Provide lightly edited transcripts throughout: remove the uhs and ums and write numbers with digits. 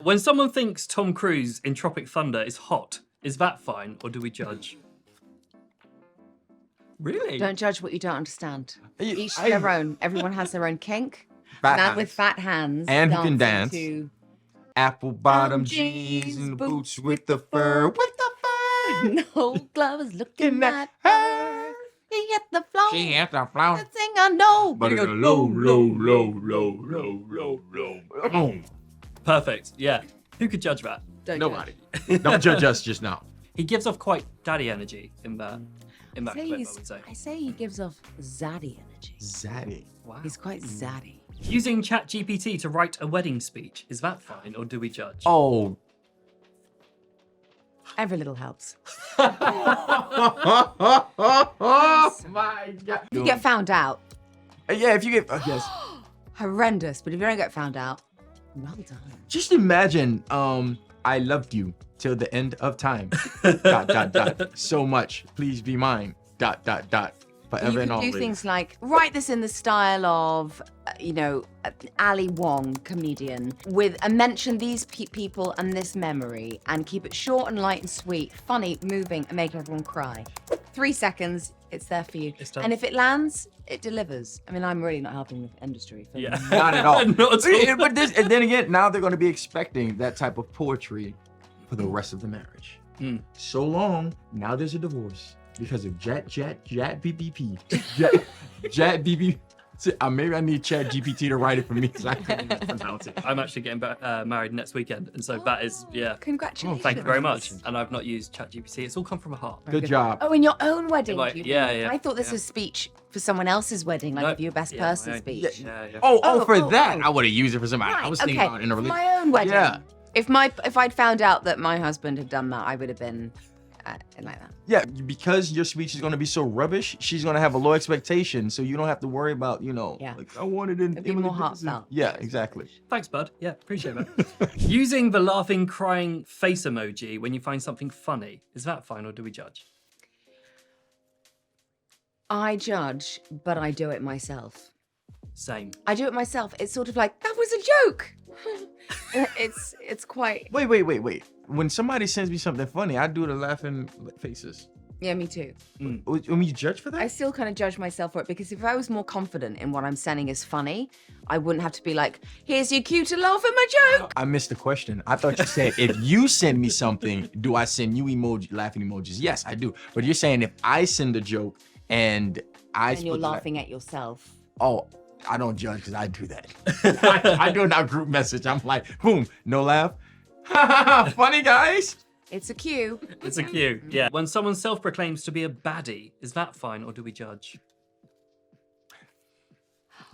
When someone thinks Tom Cruise in Tropic Thunder is hot, is that fine or do we judge? Really? Don't judge what you don't understand. Each I- their own. Everyone has their own kink. Fat Man hands. with fat hands. And who can dancing dance. To... Apple bottom jeans, jeans and boots boots with the fur. With the fur. No gloves looking Looking at at her. She hit the floor. She hit the floor. The thing I know. But it goes low, low, low, low, low, low, low. Boom. Perfect, yeah. Who could judge that? Don't Nobody. Don't judge us just now. He gives off quite daddy energy in that judge. clip, I would say. I say he gives off zaddy energy. Zaddy. Wow. He's quite zaddy. Using ChatGPT to write a wedding speech, is that fine or do we judge? Oh. Every little helps. Oh my God. You get found out. Yeah, if you get, yes. Horrendous. But if you don't get found out, well done. Just imagine, I loved you till the end of time. ... So much. Please be mine. ... Forever You and can always. do things like write this in the style of, Ali Wong, comedian, and mention these people and this memory, and keep it short and light and sweet, funny, moving, and make everyone cry. 3 seconds, it's there for you. It's done. And if it lands, it delivers. I mean, I'm really not helping the industry. For Yeah. Not at all. Not at all. But this, and then again, now they're going to be expecting that type of poetry for the rest of the marriage. So long, now there's a divorce because of BBP. Chat BB. Maybe I need Chat GPT to write it for me because I can't even pronounce it. I'm actually getting married next weekend, and so that is, yeah. Congratulations. Thank you very much. And I've not used ChatGPT. It's all come from a heart. Good job. Oh, in your own wedding? Like, you yeah, mean? yeah, I thought this yeah. was speech for someone else's wedding, like No, if you're best yeah, person my own. speech. Yeah. Oh, for oh, that, oh. I would have used it for somebody. Right, I was thinking about it in a for relationship. my own wedding. Yeah. If I'd found out that my husband had done that, I would have been like that. Yeah, because your speech is going to be so rubbish, she's going to have a low expectation, so you don't have to worry about, Yeah. like, I wanted it It'd be more heartfelt. Yeah, exactly. Thanks, bud. Yeah, appreciate that. Using the laughing, crying face emoji when you find something funny, is that fine or do we judge? I judge, but I do it myself. Same. I do it myself. It's sort of like, that was a joke. it's quite, Wait. When somebody sends me something funny, I do the laughing faces. yeah, me too. When you judge for that? I still kind of judge myself for it because if I was more confident in what I'm sending is funny, I wouldn't have to be like, here's your cue to laugh at my joke. I missed the question. I thought you said, if you send me something, do I send you laughing emojis? Yes, I do. But you're saying if I send a joke and you're laughing at yourself. Oh, I don't judge because I do that. I do it in our group message. I'm like, boom, no laugh. Funny, guys. It's a cue. It's a cue. Yeah. When someone self-proclaims to be a baddie, is that fine or do we judge?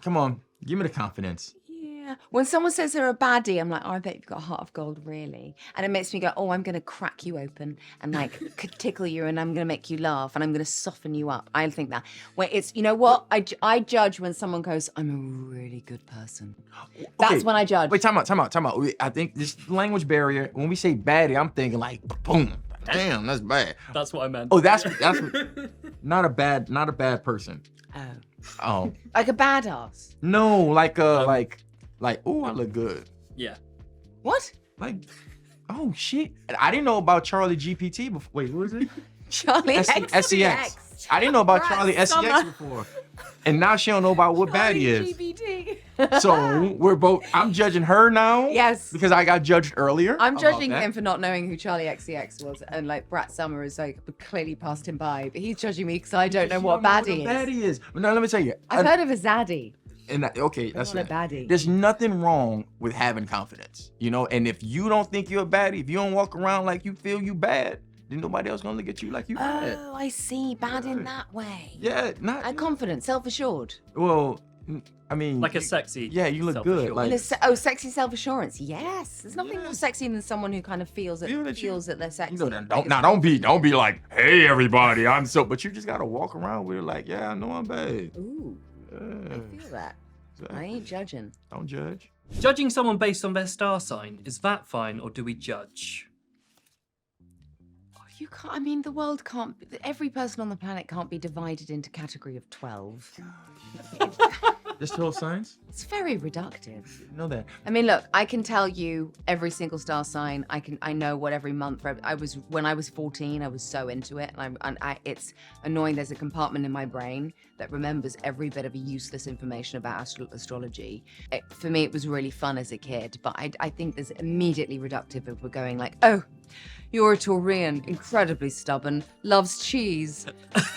Come on, give me the confidence. Yeah. When someone says they're a baddie, I'm like, oh, I bet you've got a heart of gold, really. And it makes me go, oh, I'm going to crack you open and like tickle you and I'm going to make you laugh and I'm going to soften you up. I think that. When it's, you know what? I judge when someone goes, I'm a really good person. That's Okay, when I judge. Wait, time out. I think this language barrier, when we say baddie, I'm thinking like, boom, damn, that's bad. That's what I meant. Oh, that's not a bad person. Oh. Like a badass. No, like oh, I look good. Yeah. What? Like, oh shit. I didn't know about Charlie GPT before. Wait, what is it? Charlie SEX. I didn't know about Right, Charlie SEX summer. before. And now she don't know about what baddie is. LGBT. So we're both, I'm judging her now. Yes. Because I got judged earlier. I'm about judging that. him for not knowing who Charlie XCX was, and like Brat Summer is like clearly passed him by, but he's judging me because I don't know She what don't baddie is. Baddie is. But now let me tell you. I've heard of a zaddy. Okay, that's not a it. baddie. There's nothing wrong with having confidence, and if you don't think you're a baddie, if you don't walk around like you feel you bad, then nobody else gonna look at you like you bad. Oh, I see. Bad in that way. Yeah, not Confident, self-assured. well. I mean, Like a sexy. Yeah, you look good. self-assured. Like Sexy self-assurance. Yes, there's nothing more sexy than someone who kind of feels that they're sexy. don't be like, hey everybody, I'm so. But you just gotta walk around with it like, yeah, I know I'm bad. Ooh, I feel that. I ain't judging. Don't judge. Judging someone based on their star sign, is that fine or do we judge? You can't. I mean, the world can't. Every person on the planet can't be divided into category of 12. Just 12 signs? It's very reductive. You know that. I mean, look, I can tell you every single star sign. I know what every month. When I was 14, I was so into it, and it's annoying. There's a compartment in my brain that remembers every bit of useless information about astrology. For me, it was really fun as a kid, but I think there's immediately reductive if we're going like, oh, you're a Taurian, incredibly stubborn, loves cheese.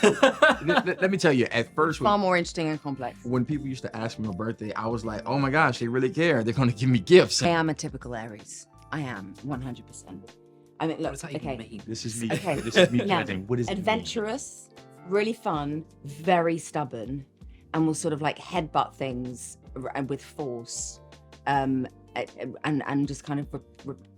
Let me tell you, at first, Far more interesting and complex. when people used to ask me my birthday, I was like, oh my gosh, they really care. They're going to give me gifts. I am a typical Aries. I am 100%. I mean, look, What does that even okay. mean? This is me. Okay. This is me Now, judging. What is it mean? adventurous, really fun, very stubborn, and will sort of like headbutt things with force, and just kind of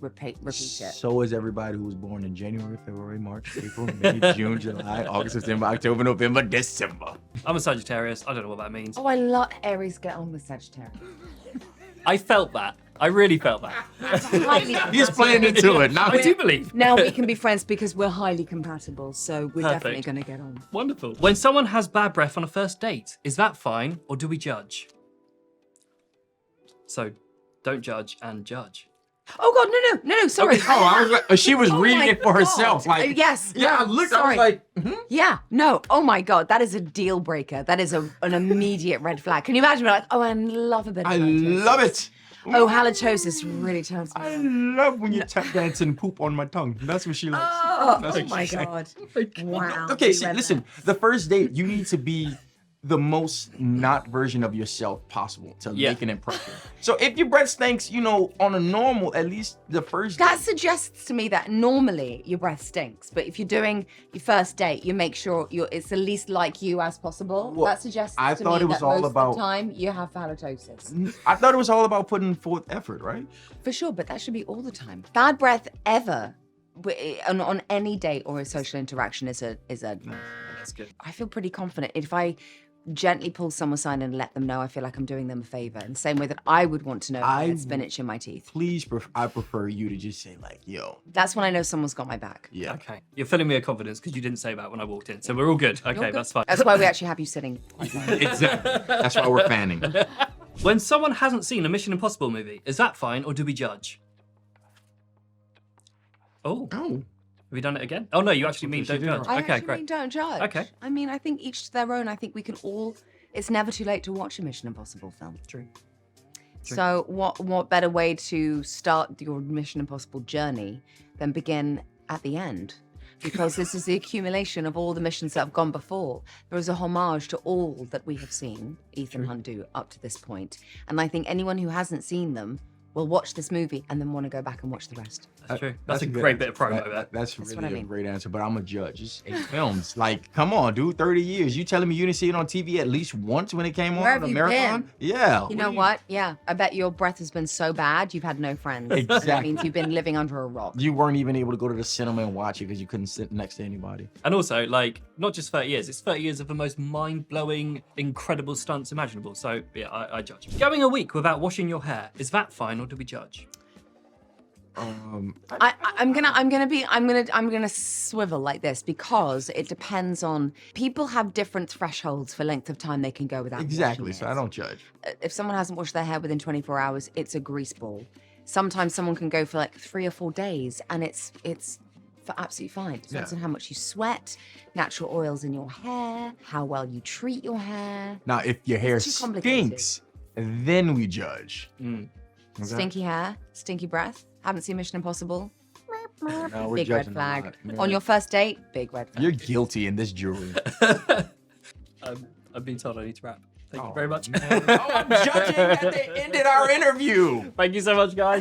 repeat it. So is everybody who was born in January, February, March, April, May, June, July, August, September, October, November, December. I'm a Sagittarius. I don't know what that means. Oh, I love Aries. Get on with Sagittarius. I felt that. I really felt that. He's playing into it. Now, I do believe. Now we can be friends because we're highly compatible, so we're Perfect. definitely going to get on. Wonderful. When someone has bad breath on a first date, is that fine or do we judge? So, don't judge and judge. Oh God, no, sorry. Oh, I was like, she was Oh reading my it for herself. God. Like, yes. yeah, I no, looked. I sorry. was like, mhm. Yeah, no. Oh my God, that is a deal breaker. That is an immediate red flag. Can you imagine? Like, oh, I love a bit of I halitosis. love it. Oh, halitosis really turns me I on. love when you tap dance and poop on my tongue. That's what she likes. Oh, That's what my she likes. God. Wow. Okay, we see, read listen. The first date, you need to be the most not version of yourself possible to Yeah. make an impression. So if your breath stinks, on a normal, at least the first That date. suggests to me that normally your breath stinks, but if you're doing your first date, you make sure it's the least like you as possible. Well, that suggests I to thought me it was that all most about- of the time you have halitosis. I thought it was all about putting forth effort, right? For sure, but that should be all the time. Bad breath ever on any date or a social interaction is a. That's good. I feel pretty confident if I gently pull someone aside and let them know, I feel like I'm doing them a favor. In the same way that I would want to know if I had spinach in my teeth. Please, I prefer you to just say like, yo. That's when I know someone's got my back. Yeah. Okay. You're filling me with confidence because you didn't say that when I walked in. So we're all good. Okay, You're good. that's fine. That's why we actually have you sitting. Quite low. Exactly. That's why we're fanning. When someone hasn't seen a Mission Impossible movie, is that fine or do we judge? Oh, have Oh. we done it again? Oh no, you actually mean She don't did judge. right. I Okay, actually great. mean don't judge. Okay. I mean, I think each to their own. I think we can all. It's never too late to watch a Mission Impossible film. True. So what better way to start your Mission Impossible journey than begin at the end? Because this is the accumulation of all the missions that have gone before. There is a homage to all that we have seen Ethan Hunt do up to this point. And I think anyone who hasn't seen them will watch this movie and then want to go back and watch the rest. That's true. That's a good great answer. bit of promo there. That's what really I a mean. great answer, but I'm a judge. It's 8 films. Like, come on, dude, 30 years. You telling me you didn't see it on TV at least once when it came on Where a have you marathon? been? Yeah. You know what? Yeah, I bet your breath has been so bad you've had no friends. That Exactly. means you've been living under a rock. You weren't even able to go to the cinema and watch it because you couldn't sit next to anybody. And also, like, not just 30 years, it's 30 years of the most mind-blowing, incredible stunts imaginable. So, yeah, I judge. Going a week without washing your hair, is that fine or do we judge? I'm gonna swivel like this because it depends on people have different thresholds for length of time they can go without Exactly, washing so it. I don't judge. If someone hasn't washed their hair within 24 hours, it's a grease ball. Sometimes someone can go for like 3 or 4 days and it's for absolutely fine. It depends Yeah. on how much you sweat, natural oils in your hair, how well you treat your hair. Now, if your hair too complicated. stinks, then we judge. Mm. Okay? Stinky hair, stinky breath. Haven't seen Mission Impossible? No, we're Big red judging a flag. lot. Yeah. On your first date, big red flag. You're guilty in this jury. I've been told I need to wrap. Thank you Oh, very much. man. Oh, I'm judging that they ended our interview. Thank you so much, guys.